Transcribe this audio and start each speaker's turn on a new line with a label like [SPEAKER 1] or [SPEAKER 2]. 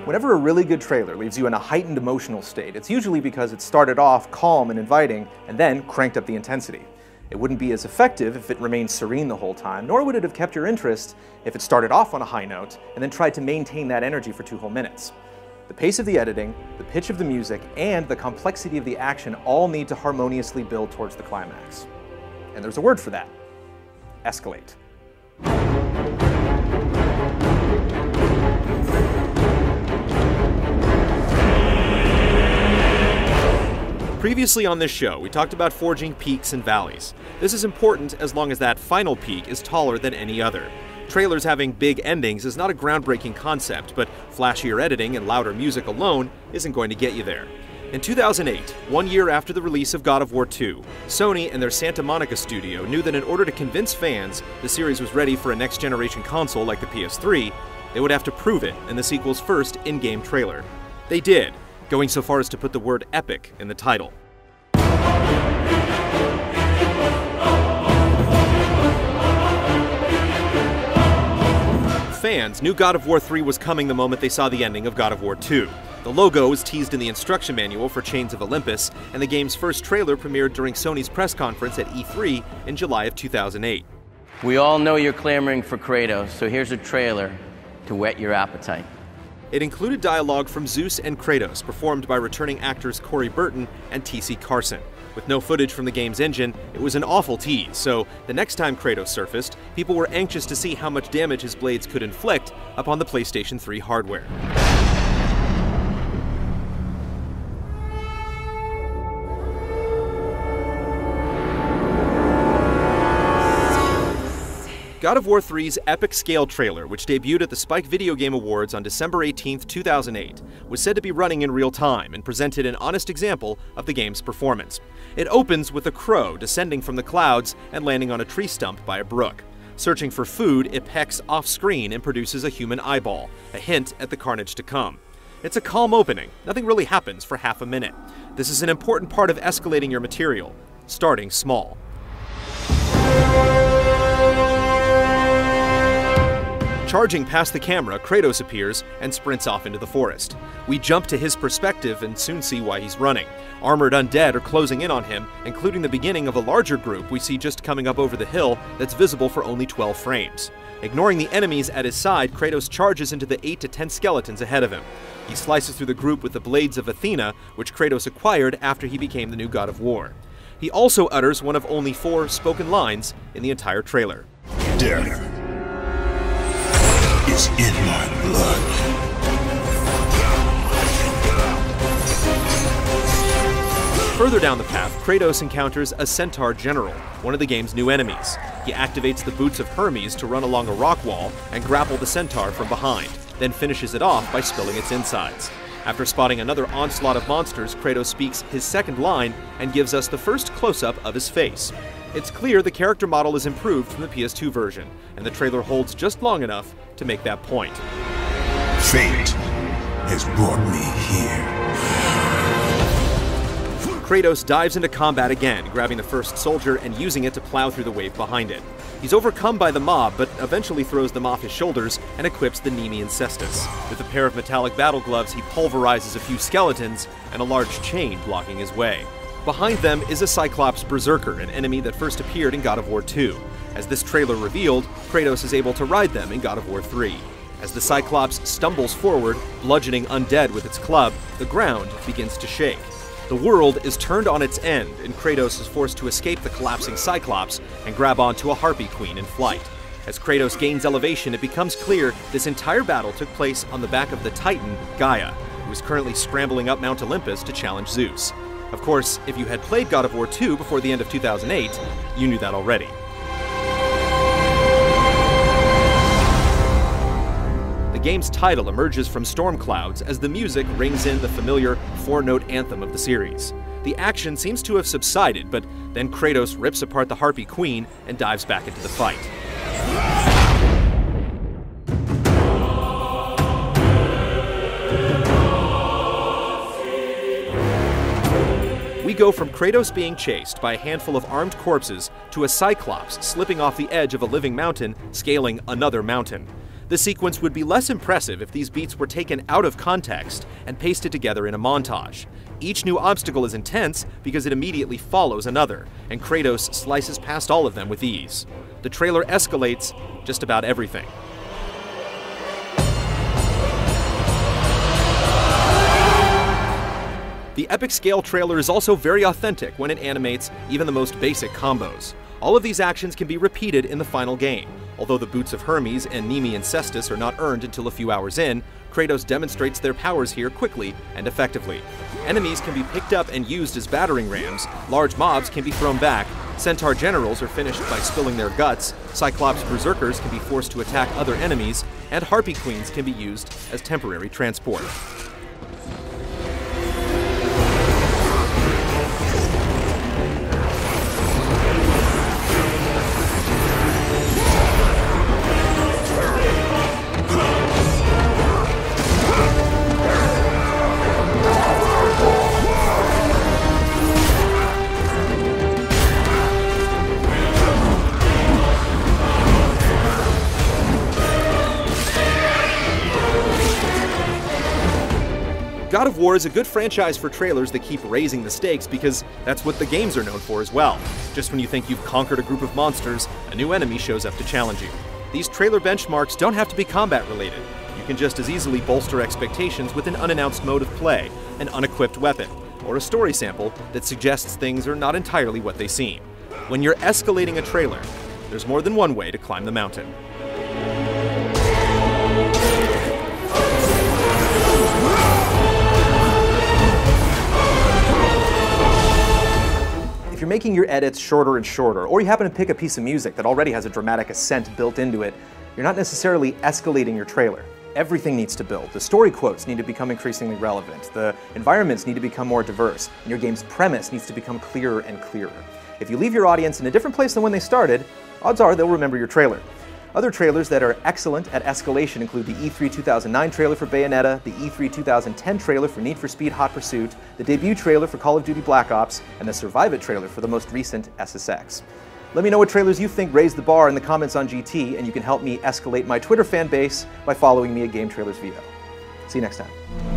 [SPEAKER 1] Whenever a really good trailer leaves you in a heightened emotional state, it's usually because it started off calm and inviting, and then cranked up the intensity. It wouldn't be as effective if it remained serene the whole time, nor would it have kept your interest if it started off on a high note and then tried to maintain that energy for 2 whole minutes. The pace of the editing, the pitch of the music, and the complexity of the action all need to harmoniously build towards the climax. And there's a word for that: escalate.
[SPEAKER 2] Previously on this show, we talked about forging peaks and valleys. This is important as long as that final peak is taller than any other. Trailers having big endings is not a groundbreaking concept, but flashier editing and louder music alone isn't going to get you there. In 2008, 1 year after the release of God of War 2, Sony and their Santa Monica studio knew that in order to convince fans the series was ready for a next-generation console like the PS3, they would have to prove it in the sequel's first in-game trailer. They did, going so far as to put the word epic in the title. Fans knew God of War 3 was coming the moment they saw the ending of God of War 2. The logo was teased in the instruction manual for Chains of Olympus, and the game's first trailer premiered during Sony's press conference at E3 in July of 2008.
[SPEAKER 3] We all know you're clamoring for Kratos, so here's a trailer to whet your appetite.
[SPEAKER 2] It included dialogue from Zeus and Kratos, performed by returning actors Corey Burton and T.C. Carson. With no footage from the game's engine, it was an awful tease, so the next time Kratos surfaced, people were anxious to see how much damage his blades could inflict upon the PlayStation 3 hardware. God of War 3's epic scale trailer, which debuted at the Spike Video Game Awards on December 18, 2008, was said to be running in real time and presented an honest example of the game's performance. It opens with a crow descending from the clouds and landing on a tree stump by a brook. Searching for food, it pecks off-screen and produces a human eyeball, a hint at the carnage to come. It's a calm opening. Nothing really happens for half a minute. This is an important part of escalating your material, starting small. Charging past the camera, Kratos appears and sprints off into the forest. We jump to his perspective and soon see why he's running. Armored undead are closing in on him, including the beginning of a larger group we see just coming up over the hill that's visible for only 12 frames. Ignoring the enemies at his side, Kratos charges into the 8 to 10 skeletons ahead of him. He slices through the group with the Blades of Athena, which Kratos acquired after he became the new God of War. He also utters one of only 4 spoken lines in the entire trailer.
[SPEAKER 4] Death is in my blood.
[SPEAKER 2] Further down the path, Kratos encounters a centaur general, one of the game's new enemies. He activates the boots of Hermes to run along a rock wall and grapple the centaur from behind, then finishes it off by spilling its insides. After spotting another onslaught of monsters, Kratos speaks his second line and gives us the first close-up of his face. It's clear the character model is improved from the PS2 version, and the trailer holds just long enough to make that point.
[SPEAKER 4] Fate has brought me here.
[SPEAKER 2] Kratos dives into combat again, grabbing the first soldier and using it to plow through the wave behind it. He's overcome by the mob, but eventually throws them off his shoulders and equips the Nemean Cestus. With a pair of metallic battle gloves, he pulverizes a few skeletons and a large chain blocking his way. Behind them is a Cyclops Berserker, an enemy that first appeared in God of War 2. As this trailer revealed, Kratos is able to ride them in God of War 3. As the Cyclops stumbles forward, bludgeoning undead with its club, the ground begins to shake. The world is turned on its end, and Kratos is forced to escape the collapsing Cyclops and grab onto a Harpy Queen in flight. As Kratos gains elevation, it becomes clear this entire battle took place on the back of the Titan, Gaia, who is currently scrambling up Mount Olympus to challenge Zeus. Of course, if you had played God of War 2 before the end of 2008, you knew that already. The game's title emerges from storm clouds as the music rings in the familiar 4-note anthem of the series. The action seems to have subsided, but then Kratos rips apart the Harpy Queen and dives back into the fight. We go from Kratos being chased by a handful of armed corpses to a Cyclops slipping off the edge of a living mountain, scaling another mountain. The sequence would be less impressive if these beats were taken out of context and pasted together in a montage. Each new obstacle is intense because it immediately follows another, and Kratos slices past all of them with ease. The trailer escalates just about everything. The epic scale trailer is also very authentic when it animates even the most basic combos. All of these actions can be repeated in the final game. Although the boots of Hermes and Nemean Cestus are not earned until a few hours in, Kratos demonstrates their powers here quickly and effectively. Enemies can be picked up and used as battering rams, large mobs can be thrown back, Centaur generals are finished by spilling their guts, Cyclops berserkers can be forced to attack other enemies, and Harpy queens can be used as temporary transport. God of War is a good franchise for trailers that keep raising the stakes because that's what the games are known for as well. Just when you think you've conquered a group of monsters, a new enemy shows up to challenge you. These trailer benchmarks don't have to be combat related. You can just as easily bolster expectations with an unannounced mode of play, an unequipped weapon, or a story sample that suggests things are not entirely what they seem. When you're escalating a trailer, there's more than one way to climb the mountain.
[SPEAKER 1] If you're making your edits shorter and shorter, or you happen to pick a piece of music that already has a dramatic ascent built into it, you're not necessarily escalating your trailer. Everything needs to build. The story quotes need to become increasingly relevant, the environments need to become more diverse, and your game's premise needs to become clearer and clearer. If you leave your audience in a different place than when they started, odds are they'll remember your trailer. Other trailers that are excellent at escalation include the E3 2009 trailer for Bayonetta, the E3 2010 trailer for Need for Speed Hot Pursuit, the debut trailer for Call of Duty Black Ops, and the Survive It trailer for the most recent SSX. Let me know what trailers you think raised the bar in the comments on GT, and you can help me escalate my Twitter fan base by following me at GameTrailers VO. See you next time.